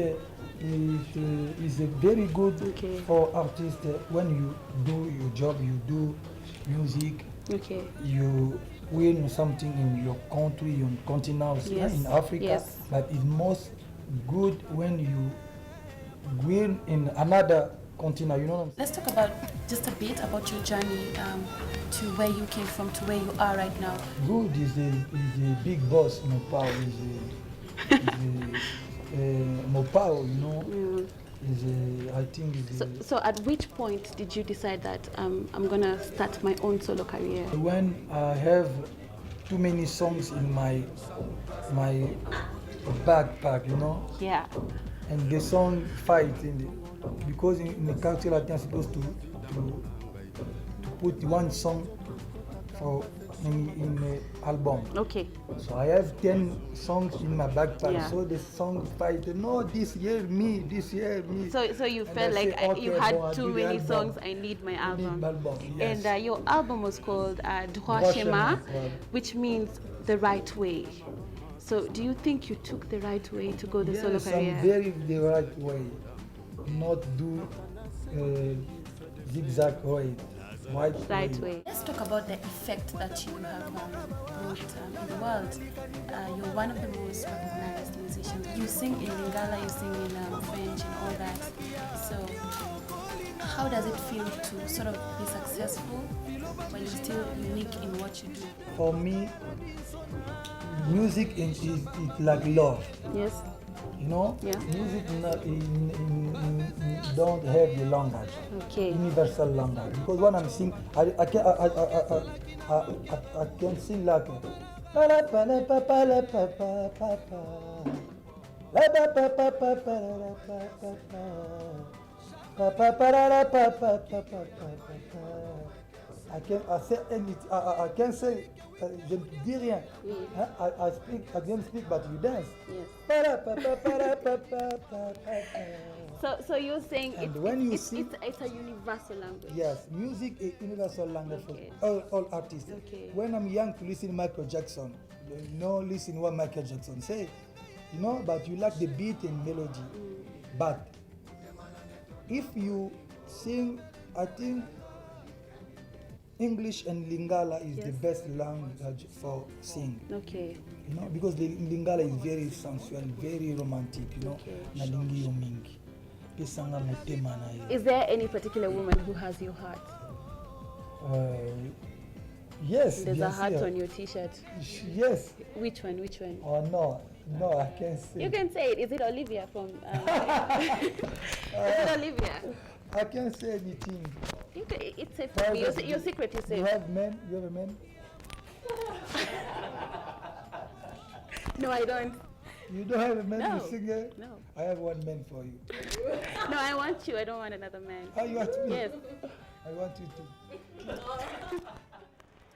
It's very good for artists when you do your job. You do music. Okay. You win something in your country, your continent, in Africa. Yes. But it's most good when you win in another continent, you know what I'm saying? Let's talk about just a bit about your journey to where you came from to where you are right now. Good is a big boss, Mopao Mopao, you know, I think So at which point did you decide that I'm gonna start my own solo career? When I have too many songs in my backpack, you know? Yeah. And the song fight because in the culture I think supposed to put one song for in the album. Okay. So I have 10 songs in my backpack. Yeah. So the song fight. No, this year me. So you And felt I like say, okay, you had bon, I too do the many album. songs. I need my album. Yes. And your album was called Droit Droit Chemin, Chemin, which means the right way. So do you think you took the right way to go the solo career? I'm very the right way, not do zigzag way. Right way. Let's talk about the effect that you have brought in the world. You're one of the most recognized musicians. You sing in Lingala, you sing in French and all that. So how does it feel to sort of be successful when you're still unique in what you do? For me, music is like love. Yes. You know, yeah. Music don't have the language, universal language. Because when I'm singing, I can sing like I can say, je ne dis rien. I can speak, but you dance. Yes. So you're saying it's a universal language. Yes, music is universal language for all artists. Okay. When I'm young to listen to Michael Jackson, listen what Michael Jackson say, but you like the beat and melody. But if you sing, I think English and Lingala is the best language for singing. Okay. Because the Lingala is very sensual, very romantic, Nalingi mingi. Is there any particular woman who has your heart? Yes. There's a heart on your t-shirt. Yes. Which one? Oh no, I can't say. You can say it. Is it Olivia from? Is it Olivia? I can't say anything. It's safe for me. Your secret is safe. You have men? You have a man? No, I don't. You don't have a man No. to sing it? No. I have one man for you. No, I want you. I don't want another man. Oh, you want me? Yes. I want you to.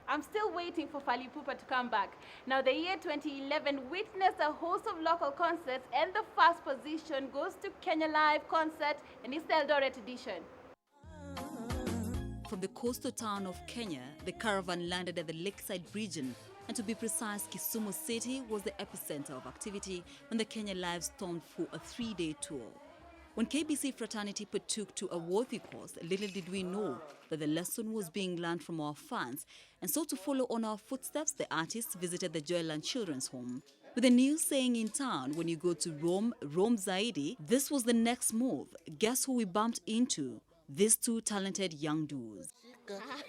I'm still waiting for Fally Ipupa to come back. Now, the year 2011 witnessed a host of local concerts, and the first position goes to Kenya Live Concert, and it's the Eldoret edition. From the coastal town of Kenya, the caravan landed at the lakeside region, and to be precise, Kisumu City was the epicenter of activity when the Kenya Live stormed for a 3-day tour. When KBC Fraternity partook to a worthy cause, little did we know that the lesson was being learned from our fans, and so to follow on our footsteps, the artists visited the Joyland Children's Home. With a new saying in town, when you go to Rome, Rome Zaidi, this was the next move. Guess who we bumped into? these two talented young duos.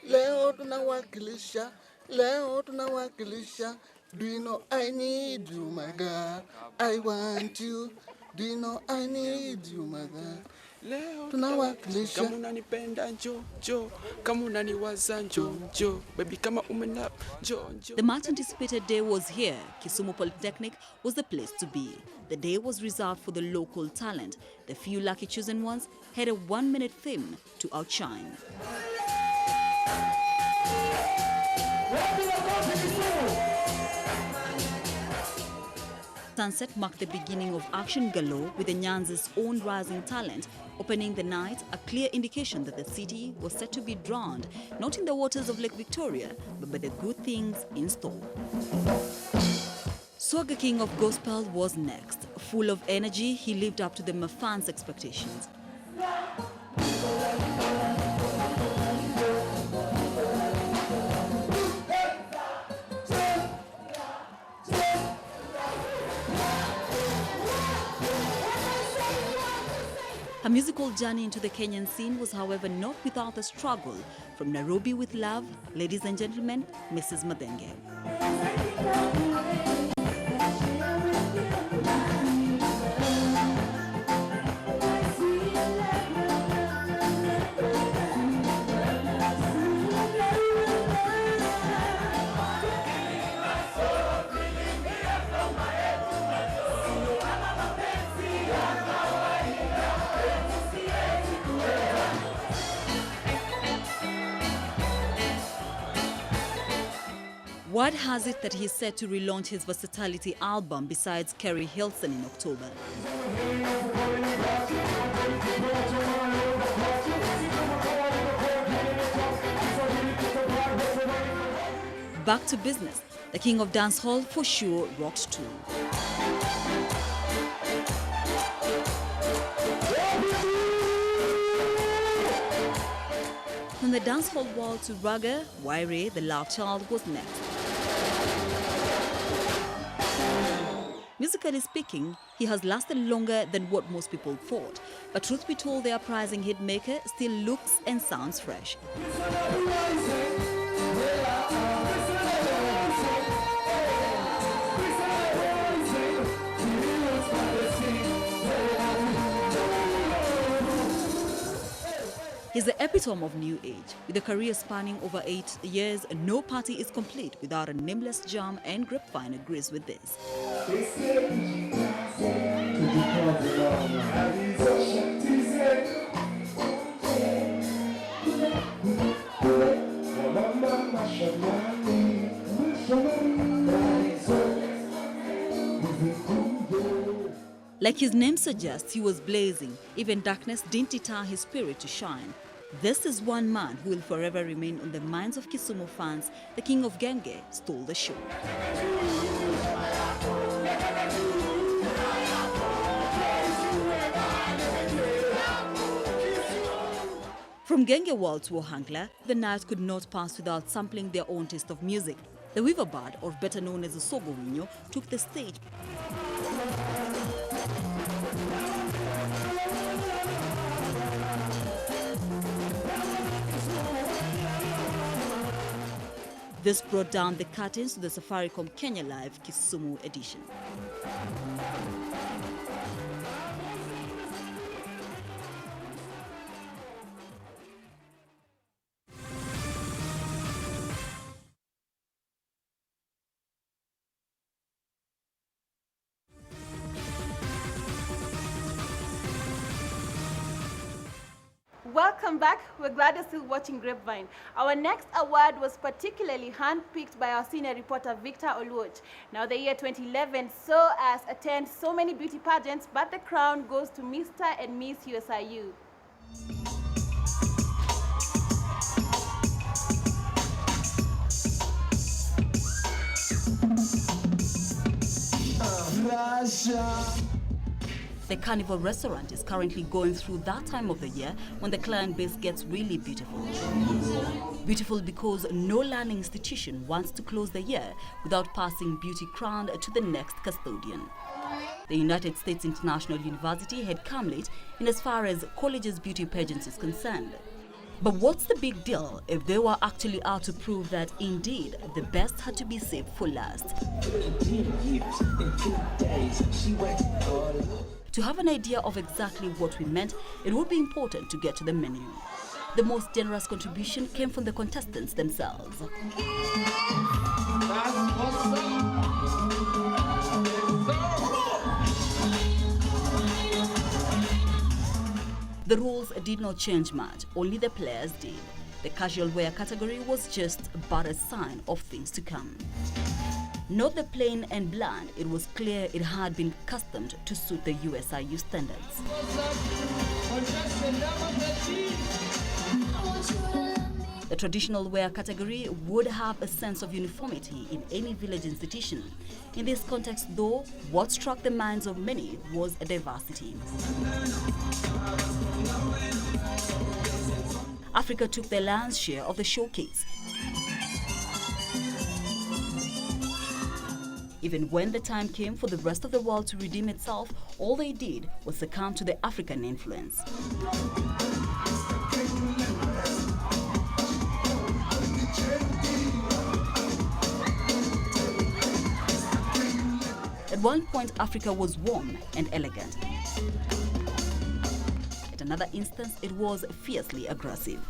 Leo tunawakilisha, leo tunawakilisha. Do you know I need you, my God? I want you. Do you know I need you, my God? Leo tunawakilisha. Kama unanipenda njo, njo. Kama unaniwaza njo, njo. Baby kama umena njo, njo. The much anticipated day was here. Kisumu Polytechnic was the place to be. The day was reserved for the local talent. The few lucky chosen ones had a 1-minute theme to outshine. Sunset marked the beginning of action galore with the Nyanza's own rising talent, opening the night a clear indication that the city was set to be drowned, not in the waters of Lake Victoria, but by the good things in store. Swagger King of Gospel was next. Full of energy, he lived up to the fans' expectations. Her musical journey into the Kenyan scene was, however, not without a struggle. From Nairobi with Love, ladies and gentlemen, Mrs. Madenge. Word has it that he's set to relaunch his Versatility album besides Kerry Hilson in October. Back to business, the king of dancehall for sure rocked too. From the dancehall wall to Raga, Waire, the love child, was next. Musically speaking, he has lasted longer than what most people thought. But truth be told, the uprising hitmaker still looks and sounds fresh. He's the epitome of new age. With a career spanning over 8 years, no party is complete without a nameless jam, and Grapevine agrees with this. Like his name suggests, he was blazing. Even darkness didn't deter his spirit to shine. This is one man who will forever remain on the minds of Kisumu fans. The king of Genge stole the show. From Genge Wall to Ohangla, the night could not pass without sampling their own taste of music. The Weaver Bard, or better known as the Sogo Winyo, took the stage. This brought down the curtains to the Safaricom Kenya Live Kisumu edition. Welcome back. We're glad you're still watching Grapevine. Our next award was particularly handpicked by our senior reporter Victor Oluoch. Now the year 2011 saw us attend so many beauty pageants, but the crown goes to Mr. and Miss USIU. The Carnival restaurant is currently going through that time of the year when the client base gets really beautiful. Beautiful because no learning institution wants to close the year without passing beauty crown to the next custodian. The United States International University had come late in as far as colleges' beauty pageants is concerned. But what's the big deal if they were actually out to prove that indeed the best had to be saved for last? To have an idea of exactly what we meant, it would be important to get to the menu. The most generous contribution came from the contestants themselves. The rules did not change much, only the players did. The casual wear category was just but a sign of things to come. Not the plain and bland, it was clear it had been customed to suit the USIU standards. The traditional wear category would have a sense of uniformity in any village institution. In this context, though, what struck the minds of many was a diversity. Africa took their lion's share of the showcase. Even when the time came for the rest of the world to redeem itself, all they did was succumb to the African influence. At one point, Africa was warm and elegant. At another instance, it was fiercely aggressive.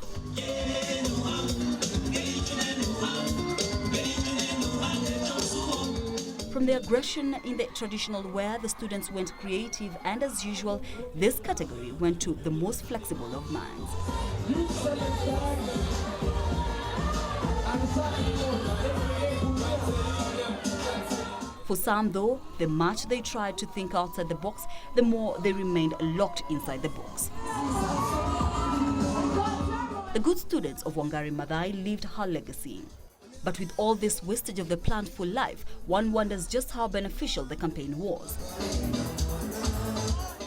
From the aggression in the traditional wear, the students went creative, and as usual, this category went to the most flexible of minds. For some, though, the much they tried to think outside the box, the more they remained locked inside the box. The good students of Wangari Maathai lived her legacy. But with all this wastage of the plant for life, one wonders just how beneficial the campaign was.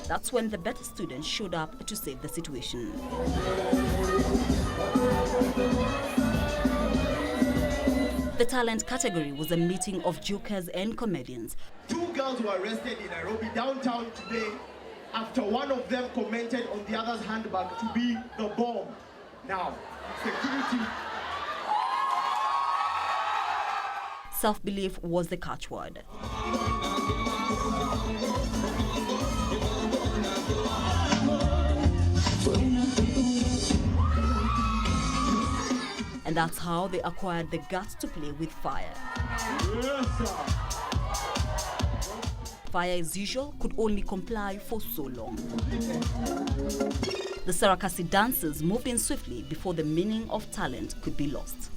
That's when the better students showed up to save the situation. The talent category was a meeting of jokers and comedians. 2 girls were arrested in Nairobi downtown today after one of them commented on the other's handbag to be the bomb. Now, security. Self-belief was the catchword. And that's how they acquired the guts to play with fire. Fire, as usual, could only comply for so long. The Sarakasi dancers moved in swiftly before the meaning of talent could be lost.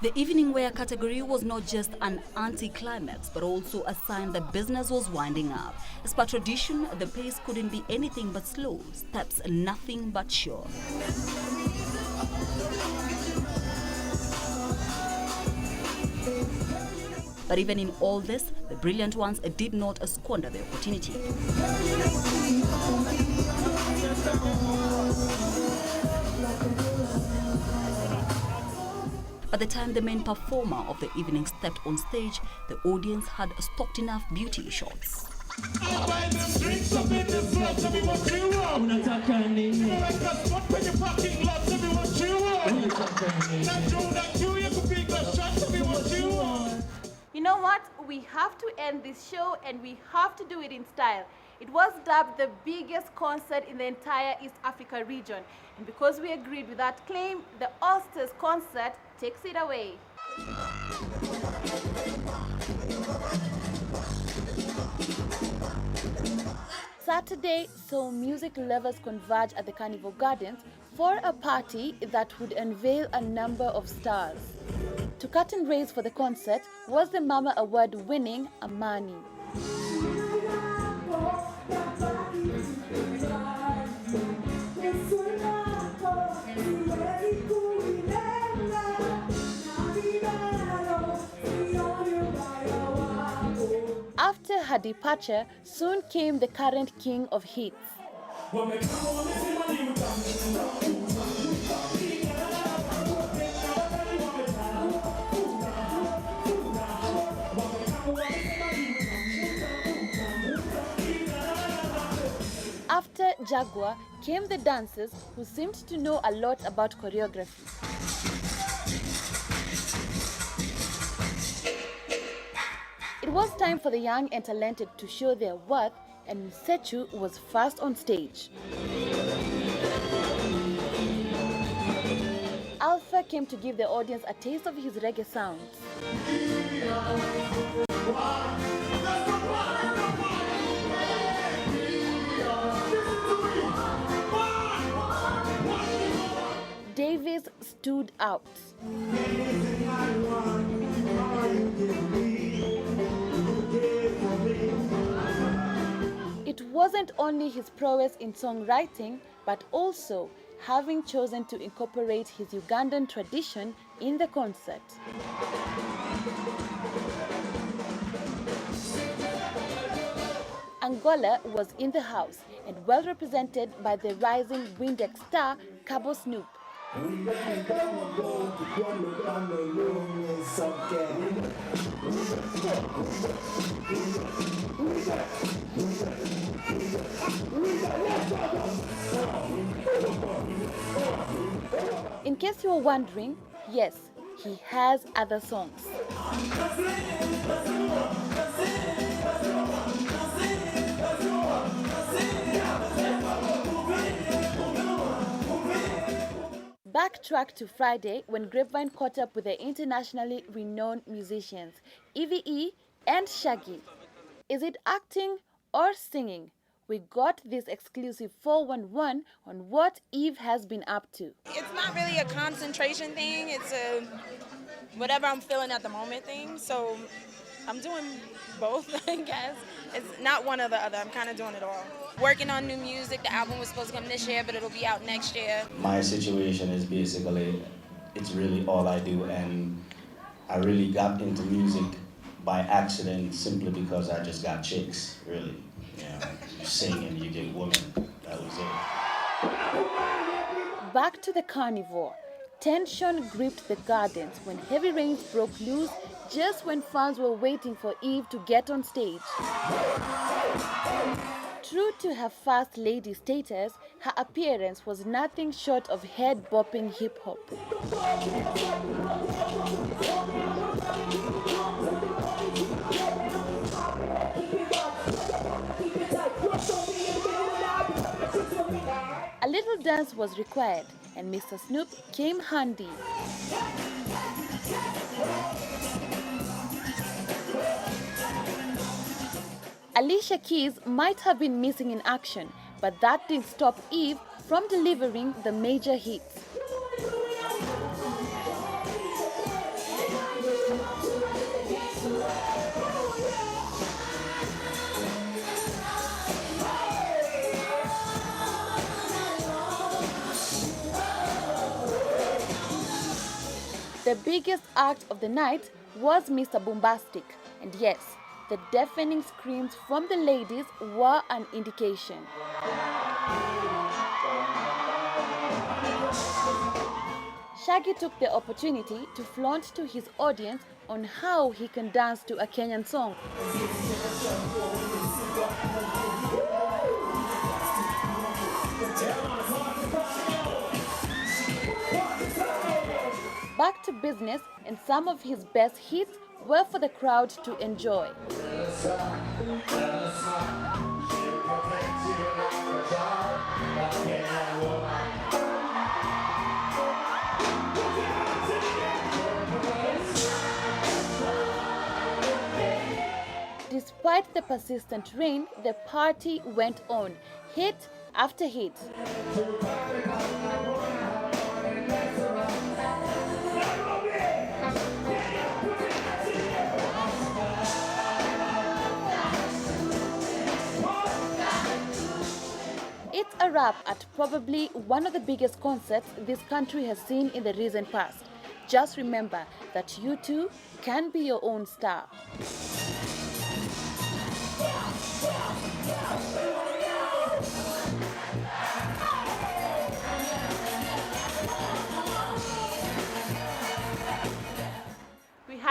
The evening wear category was not just an anti-climax, but also a sign that business was winding up. As per tradition, the pace couldn't be anything but slow, steps nothing but sure. But even in all this, the brilliant ones did not squander the opportunity. By the time the main performer of the evening stepped on stage, the audience had stocked enough beauty shots. You know what? We have to end this show, and we have to do it in style. It was dubbed the biggest concert in the entire East Africa region. And because we agreed with that claim, the All-Stars concert takes it away. Saturday saw music lovers converge at the Carnival Gardens for a party that would unveil a number of stars. To curtain raise for the concert was the Mama Award-winning Amani. After her departure, soon came the current king of hits. After Jaguar came the dancers who seemed to know a lot about choreography. It was time for the young and talented to show their worth, and Msechu was first on stage. Alpha came to give the audience a taste of his reggae sounds. Davis stood out. It wasn't only his prowess in songwriting, but also having chosen to incorporate his Ugandan tradition in the concert. Angola was in the house and well represented by the rising Windex star Cabo Snoop. In case you were wondering, yes, he has other songs. Backtrack to Friday when Grapevine caught up with the internationally renowned musicians EVE and Shaggy. Is it acting or singing? We got this exclusive 411 on what Eve has been up to. It's not really a concentration thing, it's a whatever I'm feeling at the moment thing. So I'm doing both, I guess. It's not one or the other, I'm kind of doing it all. Working on new music, the album was supposed to come this year, but it'll be out next year. My situation is basically, it's really all I do, and I really got into music by accident simply because I just got chicks, really. You know, you sing and you get women, that was it. Back to the carnivore. Tension gripped the gardens when heavy rains broke loose just when fans were waiting for Eve to get on stage. True to her first lady status, her appearance was nothing short of head-bopping hip-hop. A little dance was required, and Mr. Snoop came handy. Alicia Keys might have been missing in action, but that didn't stop Eve from delivering the major hits. The biggest act of the night was Mr. Bombastic, and yes, the deafening screams from the ladies were an indication. Shaggy took the opportunity to flaunt to his audience on how he can dance to a Kenyan song. Back to business, and some of his best hits were for the crowd to enjoy. Despite the persistent rain, the party went on, hit after hit. It's a wrap at probably one of the biggest concerts this country has seen in the recent past. Just remember that you too can be your own star.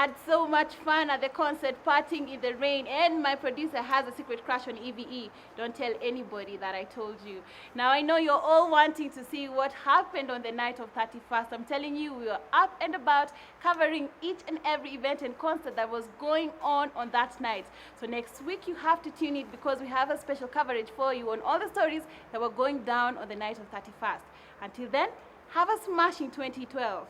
had so much fun at the concert, partying in the rain, and my producer has a secret crush on EVE. Don't tell anybody that I told you. Now I know you're all wanting to see what happened on the night of 31st. I'm telling you, we were up and about covering each and every event and concert that was going on that night. So next week you have to tune in because we have a special coverage for you on all the stories that were going down on the night of 31st. Until then, have a smashing 2012.